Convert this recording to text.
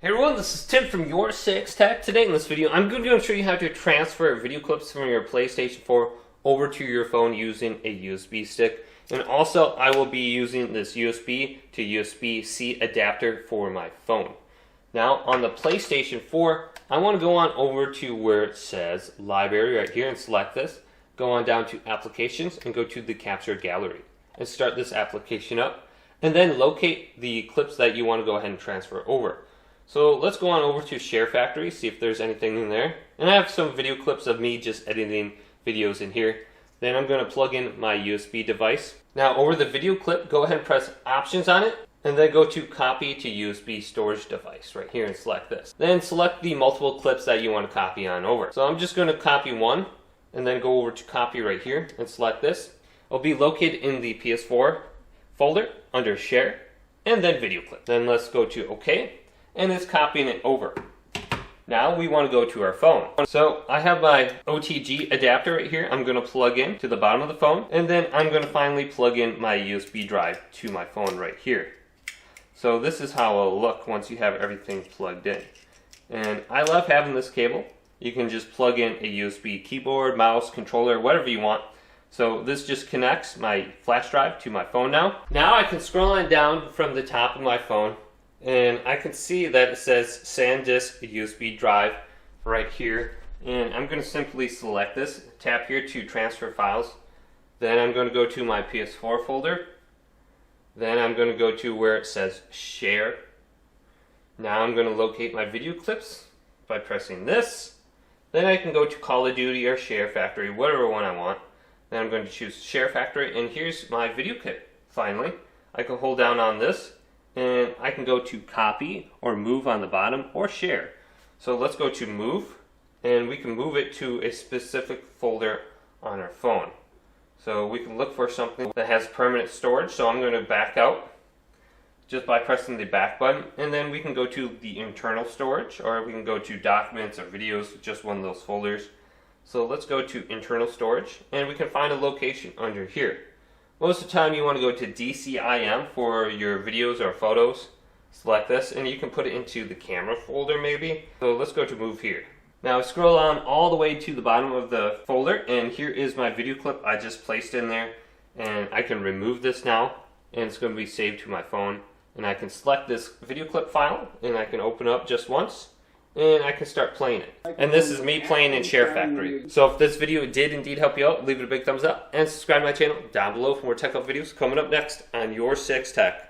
Hey everyone, this is Tim from YourSixTech. Today in this video, I'm going to show you how to transfer video clips from your PlayStation 4 over to your phone using a USB stick. And also, I will be using this USB to USB-C adapter for my phone. Now, on the PlayStation 4, I want to go on over to where it says Library right here and select this. Go on down to Applications and go to the Capture Gallery and start this application up. And then locate the clips that you want to go ahead and transfer over. So let's go on over to Share Factory, see if there's anything in there. And I have some video clips of me just editing videos in here. Then I'm going to plug in my USB device. Now over the video clip, go ahead and press Options on it. And then go to Copy to USB Storage Device right here and select this. Then select the multiple clips that you want to copy on over. So I'm just going to copy one and then go over to Copy right here and select this. It'll be located in the PS4 folder under Share and then Video Clip. Then let's go to OK. And it's copying it over. Now we want to go to our phone. So I have my OTG adapter right here. I'm going to plug in to the bottom of the phone, and then I'm going to finally plug in my USB drive to my phone right here. So this is how it'll look once you have everything plugged in. And I love having this cable. You can just plug in a USB keyboard, mouse, controller, whatever you want. So this just connects my flash drive to my phone now. Now I can scroll on down from the top of my phone, and I can see that it says SanDisk USB drive right here. And I'm going to simply select this, tap here to transfer files. Then I'm going to go to my PS4 folder. Then I'm going to go to where it says Share. Now I'm going to locate my video clips by pressing this. Then I can go to Call of Duty or Share Factory, whatever one I want. Then I'm going to choose Share Factory, and here's my video clip. Finally, I can hold down on this, and I can go to Copy or Move on the bottom or Share. So let's go to Move, and we can move it to a specific folder on our phone. So we can look for something that has permanent storage. So I'm going to back out just by pressing the back button, and then we can go to the internal storage, or we can go to Documents or Videos, just one of those folders. So let's go to internal storage, and we can find a location under here. Most of the time you want to go to DCIM for your videos or photos. Select this, and you can put it into the camera folder maybe. So let's go to Move here. Now scroll on all the way to the bottom of the folder, and here is my video clip I just placed in there. And I can remove this now, and it's going to be saved to my phone. And I can select this video clip file, and I can open up just once, and I can start playing it. And this is me playing in Share Factory. So if this video did indeed help you out, leave it a big thumbs up and subscribe to my channel down below for more tech help videos coming up next on YourSixTech.